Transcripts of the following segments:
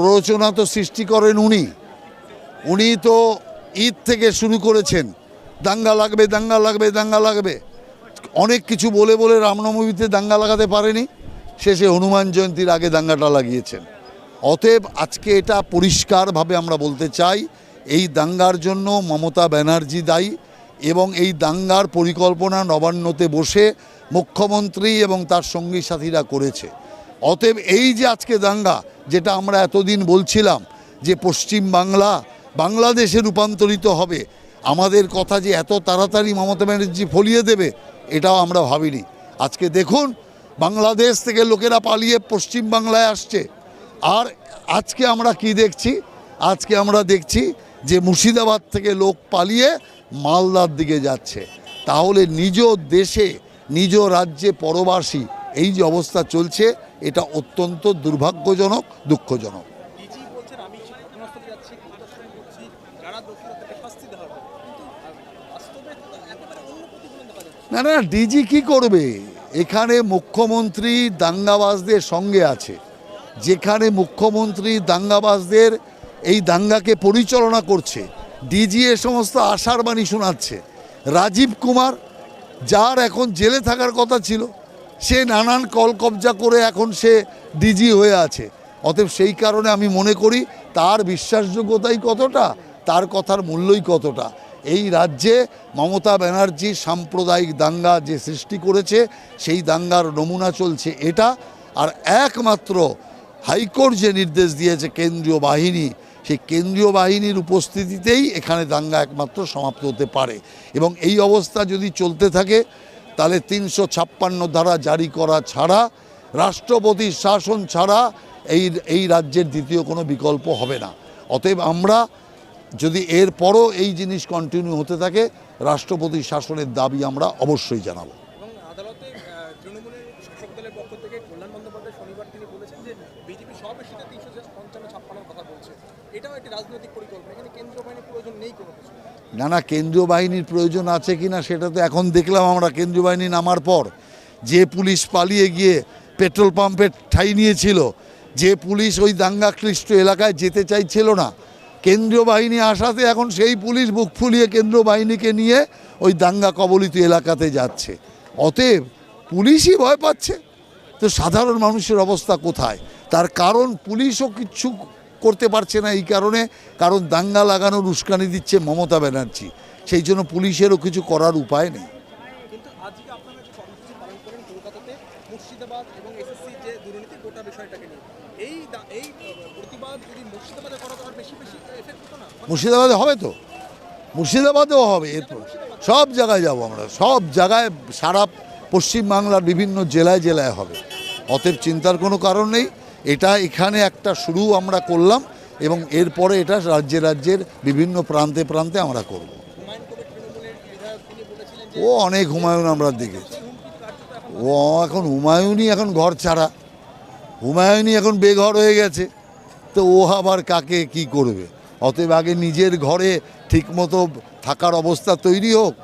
প্ররোচনা তো সৃষ্টি করেন উনি তো ঈদ থেকে শুরু করেছেন, দাঙ্গা লাগবে দাঙ্গা লাগবে দাঙ্গা লাগবে, অনেক কিছু বলে বলে রামনবমীতে দাঙ্গা লাগাতে পারেনি, শেষে হনুমান জয়ন্তীর আগে দাঙ্গাটা লাগিয়েছেন। অতএব আজকে এটা পরিষ্কারভাবে আমরা বলতে চাই, এই দাঙ্গার জন্য মমতা ব্যানার্জি দায়ী এবং এই দাঙ্গার পরিকল্পনা নবান্নতে বসে মুখ্যমন্ত্রী এবং তার সঙ্গী সাথীরা করেছে। অতএব এই যে আজকে দাঙ্গা, যেটা আমরা এতদিন বলছিলাম যে পশ্চিম বাংলা বাংলাদেশে রূপান্তরিত হবে, আমাদের কথা যে এত তাড়াতাড়ি মমতা ব্যানার্জি ফলিয়ে দেবে এটাও আমরা ভাবিনি। আজকে দেখুন বাংলাদেশ থেকে লোকেরা পালিয়ে পশ্চিম বাংলায় আসছে। আর আজকে আমরা কি দেখছি? আজকে আমরা দেখছি যে মুর্শিদাবাদ থেকে লোক পালিয়ে মালদার দিকে যাচ্ছে। তাহলে নিজ দেশে নিজ রাজ্যে পরবাসী এই যে অবস্থা চলছে, এটা অত্যন্ত দুর্ভাগ্যজনক, দুঃখজনক। না না, ডিজি কি করবে? এখানে মুখ্যমন্ত্রী দাঙ্গাবাজদের সঙ্গে আছে, যেখানে মুখ্যমন্ত্রী দাঙ্গাবাজদের এই দাঙ্গাকে পরিচালনা করছে, ডিজি এ সমস্ত আশার বাণী শোনাচ্ছে। রাজীব কুমার, যার এখন জেলে থাকার কথা ছিল, সে নানান কল কবজা করে এখন সে ডিজি হয়ে আছে। অতএব সেই কারণে আমি মনে করি তার বিশ্বাসযোগ্যতাই কতটা, তার কথার মূল্যই কতটা। এই রাজ্যে মমতা ব্যানার্জি সাম্প্রদায়িক দাঙ্গা যে সৃষ্টি করেছে, সেই দাঙ্গার নমুনা চলছে এটা। আর একমাত্র হাইকোর্ট যে নির্দেশ দিয়েছে কেন্দ্রীয় বাহিনী, সেই কেন্দ্রীয় বাহিনীর উপস্থিতিতেই এখানে দাঙ্গা একমাত্র সমাপ্ত হতে পারে। এবং এই অবস্থা যদি চলতে থাকে তাহলে 356 ধারা জারি করা ছাড়া, রাষ্ট্রপতির শাসন ছাড়া এই রাজ্যের দ্বিতীয় কোনো বিকল্প হবে না। অতএব আমরা যদি এরপরও এই জিনিস কন্টিনিউ হতে থাকে, রাষ্ট্রপতির শাসনের দাবি আমরা অবশ্যই জানাবো। আদালতে তৃণমূলের শাসক দলের পক্ষ থেকে কল্যাণ বন্দ্যোপাধ্যায় শনিবার তিনি বলেছেন যে বিজেপি সব ইস্যুতে 355-56 কথা বলছে, এটাও একটি রাজনৈতিক পরিকল্পনা, এখানে কেন্দ্রীয় বাহিনীর প্রয়োজন নেই কোনো কিছু। না না, কেন্দ্রীয় বাহিনীর প্রয়োজন আছে কি না সেটা তো এখন দেখলাম আমরা। কেন্দ্রীয় বাহিনী নামার পর যে পুলিশ পালিয়ে গিয়ে পেট্রোল পাম্পে ঠাঁই নিয়েছিল, যে পুলিশ ওই দাঙ্গাক্লিষ্ট এলাকায় যেতে চাইছিল না, কেন্দ্রীয় বাহিনী আসাতে এখন সেই পুলিশ বুক ফুলিয়ে কেন্দ্রীয় বাহিনীকে নিয়ে ওই দাঙ্গা কবলিত এলাকাতে যাচ্ছে। অতএব পুলিশই ভয় পাচ্ছে, তো সাধারণ মানুষের অবস্থা কোথায়? তার কারণ পুলিশও কিচ্ছু করতে পারছে না এই কারণে, কারণ দাঙ্গা লাগানোর উস্কানি দিচ্ছে মমতা ব্যানার্জি। সেই জন্য পুলিশেরও কিছু করার উপায় নেই। কিন্তু আজকে আপনারা যে কর্মসূচি পালন করেন কলকাতাতে মুর্শিদাবাদ এবং এসএসসি যে দুর্নীতি গোটা বিষয়টাকে নিয়ে, এই প্রতিবাদ যদি মুর্শিদাবাদে করা তো আর বেশি এফেক্ট হতো না? মুর্শিদাবাদে হবে তো, মুর্শিদাবাদেও হবে, এরপর সব জায়গায় যাব আমরা, সব জায়গায় সারা পশ্চিমবাংলার বিভিন্ন জেলায় জেলায় হবে। অতএব চিন্তার কোনো কারণ নেই। এটা এখানে একটা শুরু আমরা করলাম এবং এরপরে এটা রাজ্যের বিভিন্ন প্রান্তে প্রান্তে আমরা করব। ও অনেক হুমায়ুন আমরা দেখেছি, ও এখন হুমায়ুনই এখন ঘর ছাড়া, হুমায়ুনই এখন বেঘর হয়ে গেছে, তো ও আবার কাকে কি করবে? অতএব আগে নিজের ঘরে ঠিকমতো থাকার অবস্থা তৈরি হোক।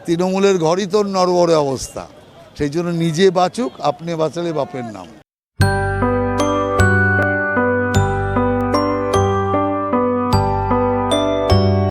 তৃণমূলের ঘরই তো নড়বড়ে অবস্থা, সেই জন্য নিজে বাঁচুক, আপনি বাঁচালে বাপের নাম।